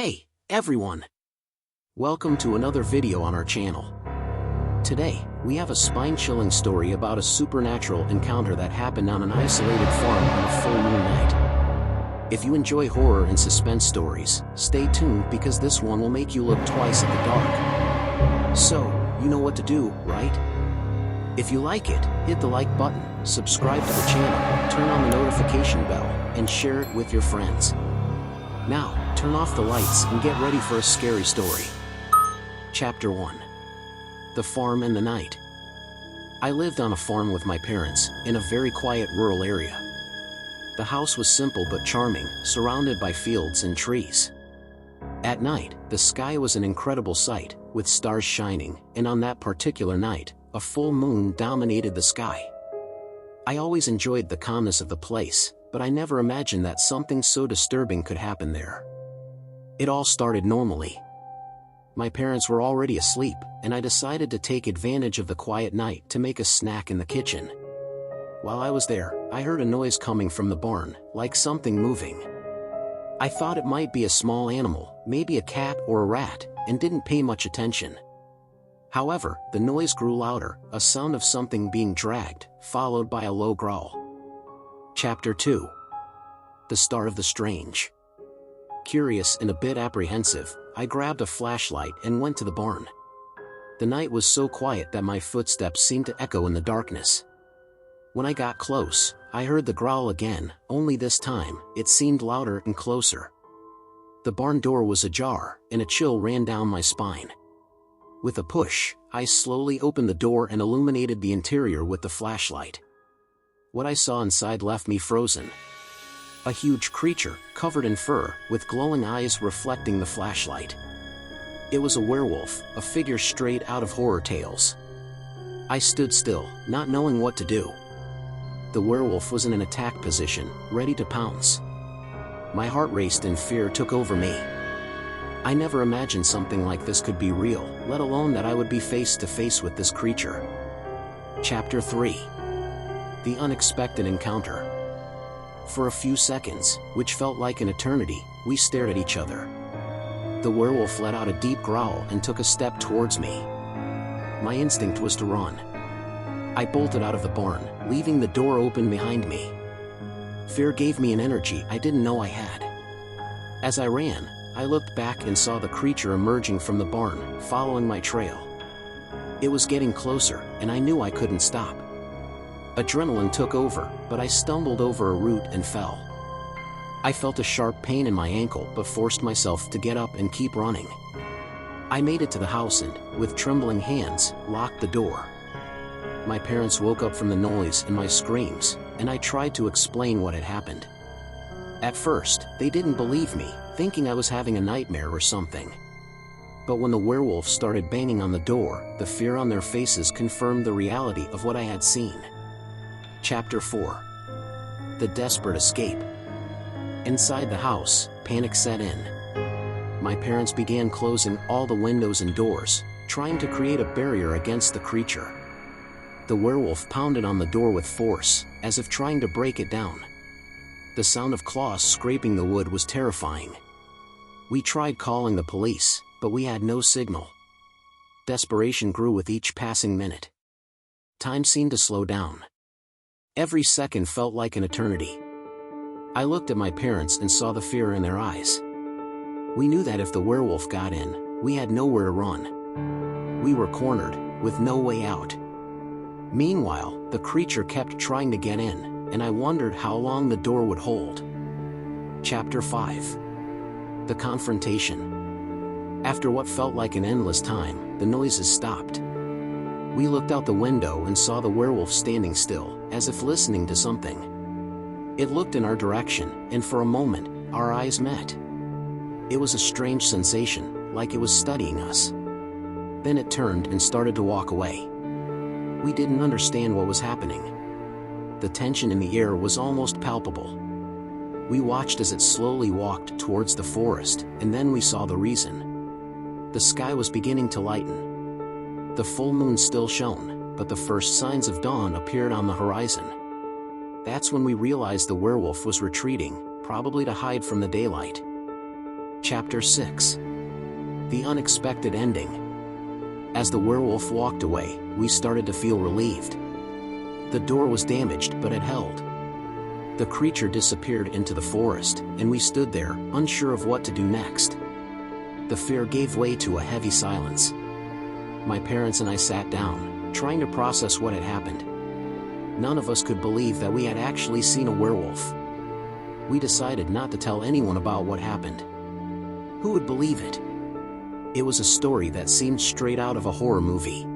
Hey, everyone! Welcome to another video on our channel. Today, we have a spine-chilling story about a supernatural encounter that happened on an isolated farm on a full moon night. If you enjoy horror and suspense stories, stay tuned because this one will make you look twice at the dark. So, you know what to do, right? If you like it, hit the like button, subscribe to the channel, turn on the notification bell, and share it with your friends. Now, turn off the lights and get ready for a scary story. Chapter 1. The Farm and the Night. I lived on a farm with my parents, in a very quiet rural area. The house was simple but charming, surrounded by fields and trees. At night, the sky was an incredible sight, with stars shining, and on that particular night, a full moon dominated the sky. I always enjoyed the calmness of the place, but I never imagined that something so disturbing could happen there. It all started normally. My parents were already asleep, and I decided to take advantage of the quiet night to make a snack in the kitchen. While I was there, I heard a noise coming from the barn, like something moving. I thought it might be a small animal, maybe a cat or a rat, and didn't pay much attention. However, the noise grew louder, a sound of something being dragged, followed by a low growl. Chapter 2. The Start of the Strange. Curious and a bit apprehensive, I grabbed a flashlight and went to the barn. The night was so quiet that my footsteps seemed to echo in the darkness. When I got close, I heard the growl again, only this time, it seemed louder and closer. The barn door was ajar, and a chill ran down my spine. With a push, I slowly opened the door and illuminated the interior with the flashlight. What I saw inside left me frozen. A huge creature, covered in fur, with glowing eyes reflecting the flashlight. It was a werewolf, a figure straight out of horror tales. I stood still, not knowing what to do. The werewolf was in an attack position, ready to pounce. My heart raced and fear took over me. I never imagined something like this could be real, let alone that I would be face to face with this creature. Chapter 3. The Unexpected Encounter. For a few seconds, which felt like an eternity, we stared at each other. The werewolf let out a deep growl and took a step towards me. My instinct was to run. I bolted out of the barn, leaving the door open behind me. Fear gave me an energy I didn't know I had. As I ran, I looked back and saw the creature emerging from the barn, following my trail. It was getting closer, and I knew I couldn't stop. Adrenaline took over, but I stumbled over a root and fell. I felt a sharp pain in my ankle but forced myself to get up and keep running. I made it to the house and, with trembling hands, locked the door. My parents woke up from the noise and my screams, and I tried to explain what had happened. At first, they didn't believe me, thinking I was having a nightmare or something. But when the werewolf started banging on the door, the fear on their faces confirmed the reality of what I had seen. Chapter 4. The Desperate Escape. Inside the house, panic set in. My parents began closing all the windows and doors, trying to create a barrier against the creature. The werewolf pounded on the door with force, as if trying to break it down. The sound of claws scraping the wood was terrifying. We tried calling the police, but we had no signal. Desperation grew with each passing minute. Time seemed to slow down. Every second felt like an eternity. I looked at my parents and saw the fear in their eyes. We knew that if the werewolf got in, we had nowhere to run. We were cornered, with no way out. Meanwhile, the creature kept trying to get in, and I wondered how long the door would hold. Chapter 5. The Confrontation. After what felt like an endless time, the noises stopped. We looked out the window and saw the werewolf standing still, as if listening to something. It looked in our direction, and for a moment, our eyes met. It was a strange sensation, like it was studying us. Then it turned and started to walk away. We didn't understand what was happening. The tension in the air was almost palpable. We watched as it slowly walked towards the forest, and then we saw the reason. The sky was beginning to lighten. The full moon still shone, but the first signs of dawn appeared on the horizon. That's when we realized the werewolf was retreating, probably to hide from the daylight. Chapter 6. The unexpected ending. As the werewolf walked away, we started to feel relieved. The door was damaged but it held. The creature disappeared into the forest, and we stood there, unsure of what to do next. The fear gave way to a heavy silence. My parents and I sat down, trying to process what had happened. None of us could believe that we had actually seen a werewolf. We decided not to tell anyone about what happened. Who would believe it? It was a story that seemed straight out of a horror movie.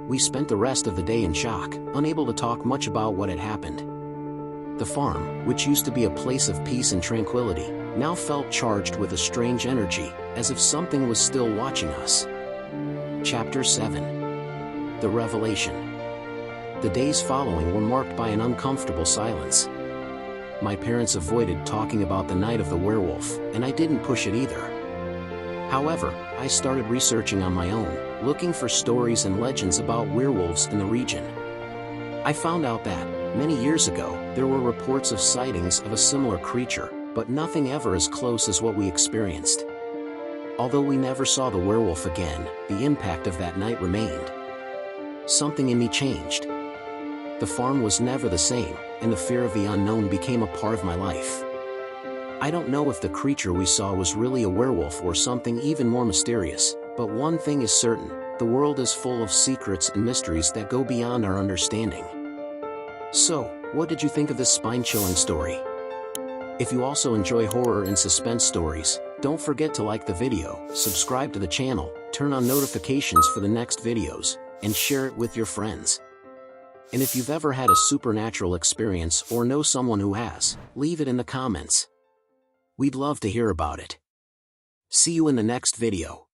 We spent the rest of the day in shock, unable to talk much about what had happened. The farm, which used to be a place of peace and tranquility, now felt charged with a strange energy, as if something was still watching us. Chapter 7. The Revelation. The days following were marked by an uncomfortable silence. My parents avoided talking about the night of the werewolf, and I didn't push it either. However, I started researching on my own, looking for stories and legends about werewolves in the region. I found out that, many years ago, there were reports of sightings of a similar creature, but nothing ever as close as what we experienced. Although we never saw the werewolf again, the impact of that night remained. Something in me changed. The farm was never the same, and the fear of the unknown became a part of my life. I don't know if the creature we saw was really a werewolf or something even more mysterious, but one thing is certain: the world is full of secrets and mysteries that go beyond our understanding. So, what did you think of this spine-chilling story? If you also enjoy horror and suspense stories, don't forget to like the video, subscribe to the channel, turn on notifications for the next videos, and share it with your friends. And if you've ever had a supernatural experience or know someone who has, leave it in the comments. We'd love to hear about it. See you in the next video.